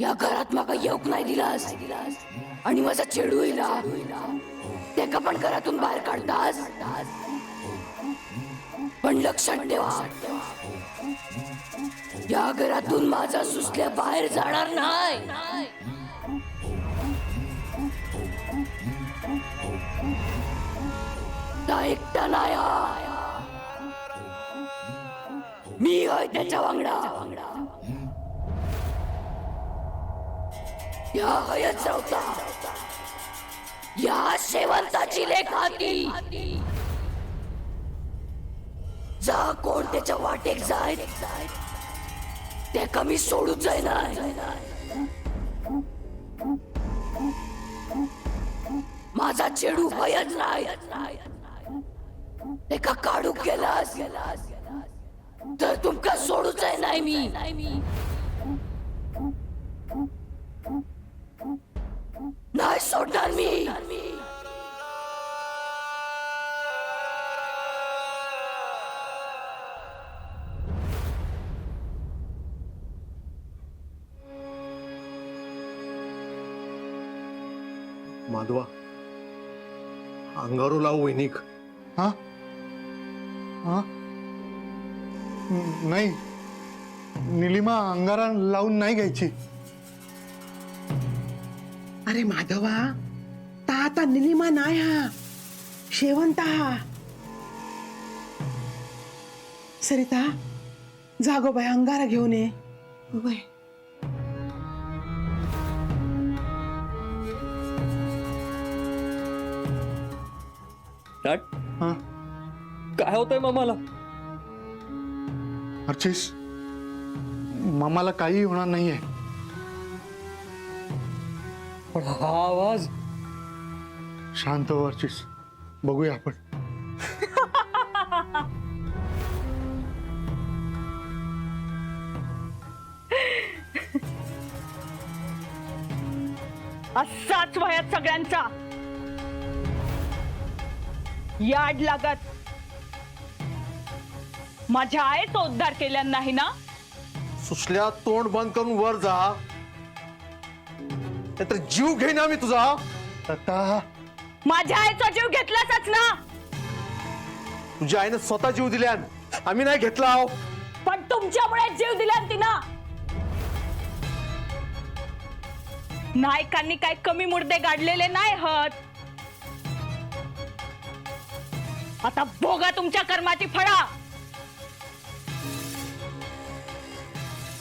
या घरात माका येऊक नाही दिलास आणि माझा चेडू येला त्याका पण घरातून बाहेर काढतास. पण लक्षात ठेवा, या घरातून माझा सुसल्या बाहेर जाणार नाही. ता एकटा नाही हा. मी होय त्याच्या वांगडा. या हयच रावता, या शेवंताची लेक हाती. जा कोण त्याच्या वाटेक जाय ते कमी सोडूच जाय नाही. माझा चेडू हयच नाही. एका काढूक गेलास तर तुमका सोडूच आहे नाही मी. नाही सोडणार मी. माधवा, अंगारू लावू वैनिक. हा हा नाही, निलिमा अंगारा लावून नाही घ्यायची. अरे माधवा, ता आता निलिमा नाही हा, शेवंत हा. सरिता, जागो बाय अंगारा घेऊन ये. वय हा काय होतंय मामाला? अर्चिस, मामाला काही होणार नाहीये. पण हा आवाज. शांत हो अर्चिस, बघूया आपण. असाच वयात सगळ्यांचा याड लागत. माझ्या आईचा उद्धार केला नाही ना. सुसल्या, तोंड बंद करून वर जा, नाहीतर जीव घेईन मी तुझा. आता माझ्या आईचा जीव घेतलाच ना. तुझ्या आईने स्वतः जीव दिल्यान, आम्ही नाही घेतला. पण तुमच्यामुळे जीव दिला तिनं. नायकांनी काय कमी मुर्दे गाडलेले नाही हत. आता भोगा तुमच्या कर्माची फळा.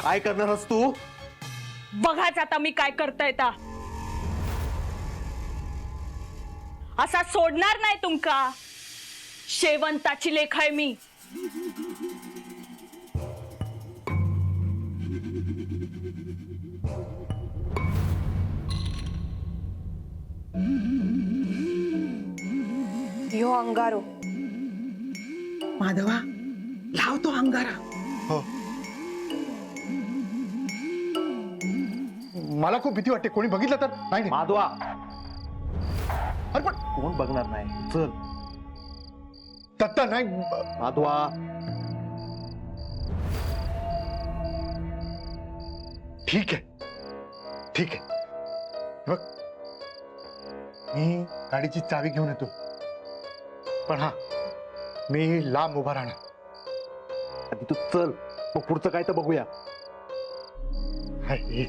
काय करणारस तू? बघाच आता मी काय करताय ता. असा सोडणार नाही तुमका. शेवंताची लेख आहे मी. यो अंगारो. माधवा, लावतो अंगारा. हो, मला खूप भीती वाटते. कोणी बघितलं तर नाही. माधवा, अरे पण कोण बघणार नाही. चल दत्ता नाही. माधवा, ठीक आहे, ठीक आहे. बघ, मी गाडीची चावी घेऊन येतो. पण हा, मी लांब उभा राहणार. आधी तू चल, मग पुढचं काय तर बघूया. हाय.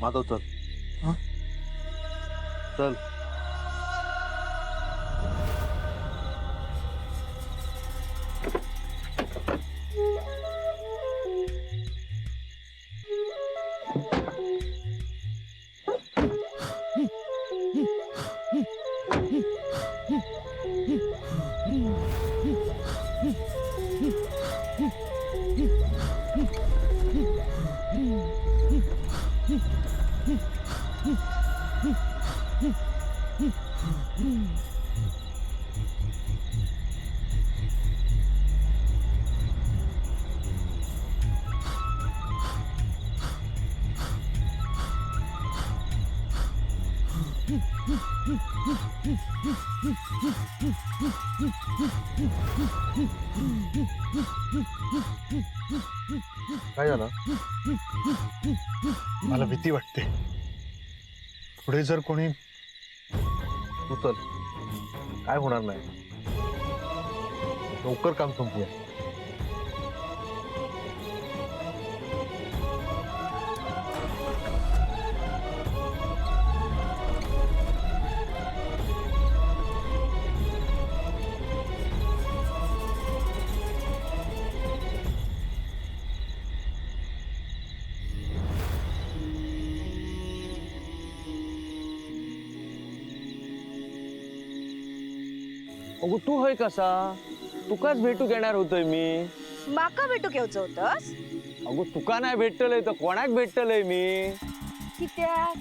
माधव चल. चल. काय झालं? मला भीती वाटते. पुढे जर कोणी तू चल. काय होणार नाही. लवकर काम संपूया. अगो तू होय कसा? तुकाच भेटू घेणार होतोय मी. माका भेटू घेवचं होतस? अगो तुका नाही भेटलंय तर कोणाक भेटलंय मी? कित्याक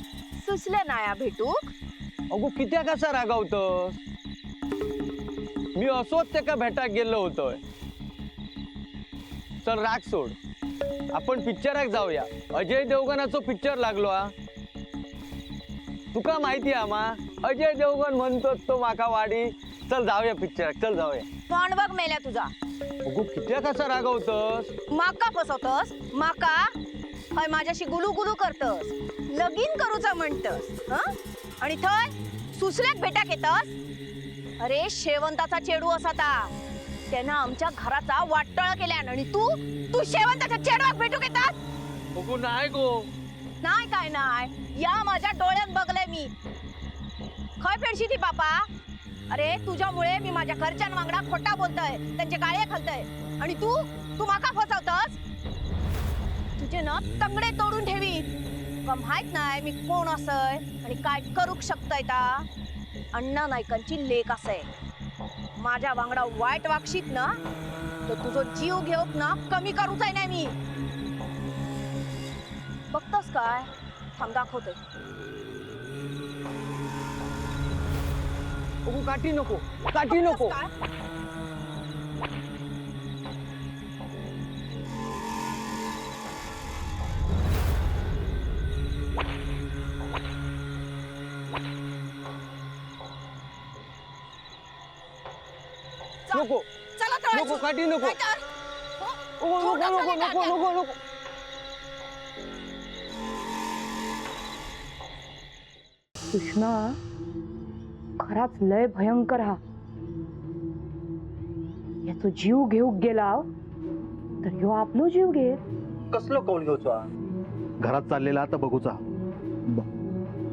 सुचले नाया भेटूक? अगो कित्या कसा रागावतस? मी असोच त्याका भेटाक गेलो होतोय. चल राग सोड. आपण पिक्चराक जाऊया. अजय देवगणाचो पिक्चर लागलो हा. तुका माहिती आमा अजय देवगण म्हणतो तो माका वाडी. चल जाऊया पिक्चराक. चल जाऊया. तोंड बघ मेल्या तुझा. अगो कित्या कसा रागावतस? माका फसवतस? माका हय माझ्याशी गुलू गुलू करतस. लगीन करूचा म्हणतस हं? आणि थय सुसल्याक भेटाक येतस. अरे शेवंताचा चेडू असा ता. त्यानं आमच्या घराचा वाटोळ केल्यान आणि तू शेवंताच्या चेडवाक भेटूक येतात? अगो नाही गो. नाही काय नाही. या माझ्या डोळ्यात बघले मी. खय फेडशी ती बापा? अरे तुझ्यामुळे मी माझ्या घरच्यां वांगडा खोटा बोलतोय. त्यांचे गाळे घालतोय. आणि तू माका फसवतस? तुझे ना तंगडे तोडून ठेवी. का माहित नाही मी कोण असय आणि काय करूक शकतय ता? अण्णा नायकांची लेक असय. माझ्या वांगडा वाईट वागशीत ना तर तुझो जीव घेऊक ना कमी करूचाय नाही मी. बघतोस काय? थांब दाखवतोय. अगो काठी नको. काठी नको. काय? नको. चला तळाशी. नको काठी नको. नाहीतर, नको नको नको नको नको नको. कृष्णा खराच लय भयंकर हा. याचो जीव घेऊक गेला तर ह्यो आपलो जीव घे. कसलो कौल घेऊचा? घरात चाललेला आता बघूचा.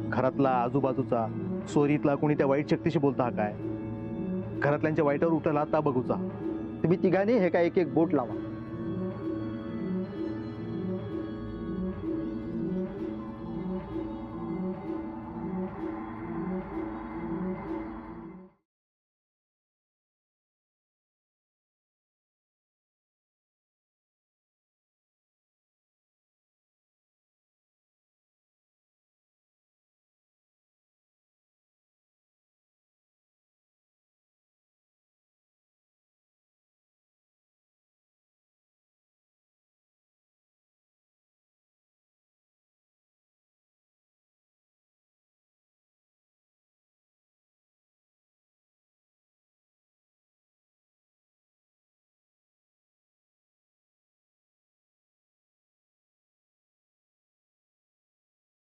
घरातला आजूबाजूचा सोरीतला कोणी त्या वाईट शक्तीशी बोलता हा काय? घरातल्यांच्या वाईटावर उठला आता बघूचा. तुम्ही तिघांनी हे काय एक एक बोट लावा.